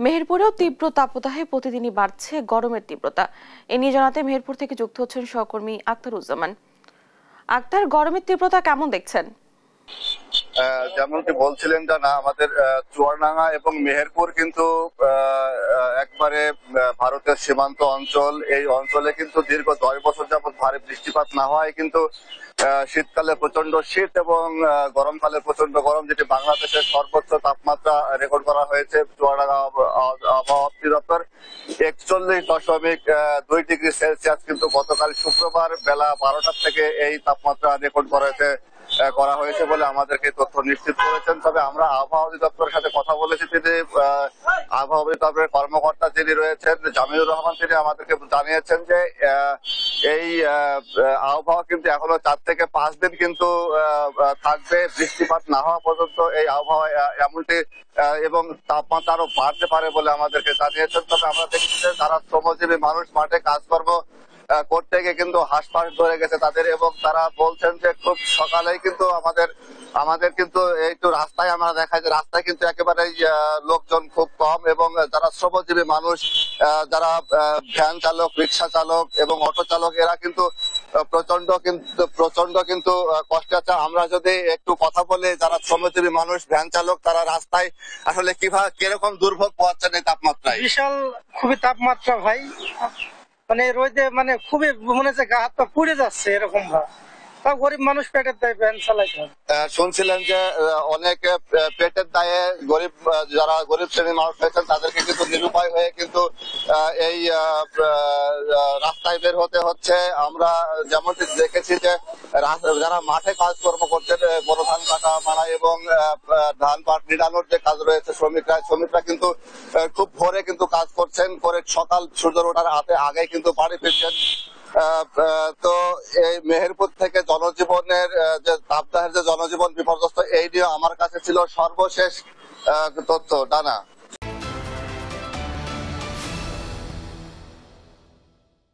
মেহেরপুরেও তীব্র তাপদাহে প্রতিদিনই বাড়ছে গরমের তীব্রতা। এ নিয়ে জানাতে মেহেরপুর থেকে যুক্ত হচ্ছেন সহকর্মী আক্তারুজ্জামান। আক্তার, গরমের তীব্রতা কেমন দেখছেন? যেমনটি বলছিলেন না, আমাদের চুয়াডাঙ্গা এবং মেহেরপুর কিন্তু একবারে ভারতের সীমান্ত অঞ্চল। এই অঞ্চলে কিন্তু দীর্ঘ 10 বছর যাবত ভারী বৃষ্টিপাত না হওয়ায় কিন্তু শীতকালে প্রচন্ড শীত এবং গরমকালে প্রচন্ড গরম, যেটি বাংলাদেশের সর্বোচ্চ তাপমাত্রা রেকর্ড করা হয়েছে চুয়াডাঙ্গা আবহাওয়া অধিদপ্তর 41.2 ডিগ্রি সেলসিয়াস কিন্তু গতকাল শুক্রবার বেলা 12টা থেকে এই তাপমাত্রা রেকর্ড করা হয়েছে বলে আমাদেরকে তথ্য নিশ্চিত করেছেন। তবে আমরা আবহাওয়া অধিদপ্তরের সাথে কথা বলেছি, তিনি আবহাওয়া অধিদপ্তরের কর্মকর্তা যিনি রয়েছেন জামিলুর রহমান, তিনি আমাদেরকে জানিয়েছেন যে এই আবহাওয়া কিন্তু এখনো 4 থেকে 5 দিন কিন্তু থাকবে, বৃষ্টিপাত না হওয়া পর্যন্ত এই আবহাওয়া এমনটি এবং তাপমাত্রা আরো বাড়তে পারে বলে আমাদেরকে জানিয়েছেন। তবে আমরা দেখছি যে যারা শ্রমজীবী মানুষ মাঠে কাজকর্ম করতে গিয়ে কিন্তু হাঁসফাঁস ধরে গেছে তাদের, এবং তারা বলছেন যে খুব সকালেই কিন্তু আমাদের কিন্তু একটু রাস্তায় আমরা দেখাই যে রাস্তায় কিন্তু একেবারেই লোকজন খুব কম, এবং যারা শ্রমজীবী মানুষ, যারা ভ্যান চালক, রিক্সা চালক এবং অটো চালক, এরা কিন্তু প্রচন্ড কিন্তু কষ্টে আছে। আমরা যদি একটু কথা বলি, যারা শ্রমজীবী মানুষ, ভ্যান চালক, তারা রাস্তায় আসলে কিরকম দুর্ভোগ পাচ্ছেন এই তাপমাত্রায়? বিশাল খুবই তাপমাত্রা ভাই, মানে রোদে মানে খুবই মনে হচ্ছে গা হাত পা পুড়ে যাচ্ছে এরকম ভাবে। তাও গরিব মানুষ পেটের দায়ে ভ্যান চালাইতে। শুনছিলেন যে অনেক পেটের দায়ে যারা গরিব শ্রেণীর মানুষ রয়েছেন তাদেরকে কিন্তু নিরুপায় হয়ে কিন্তু এই রাস্তায় বের হতে হচ্ছে। আমরা যেমনটি দেখেছি যে যারা মাঠে কাজকর্ম করছেন, বড় ধান কাটা মারা এবং ধান পাট নিড়ানোর যে কাজ রয়েছে, শ্রমিকরা কিন্তু খুব ভোরে কিন্তু কাজ করছেন, করে সকাল সূর্য ওঠার আগে কিন্তু বাড়ি ফিরছেন। তো এই মেহেরপুর থেকে জনজীবনের যে তাপদাহের যে জনজীবন বিপর্যস্ত, এই নিয়ে আমার কাছে ছিল সর্বশেষ তথ্য। ডানা।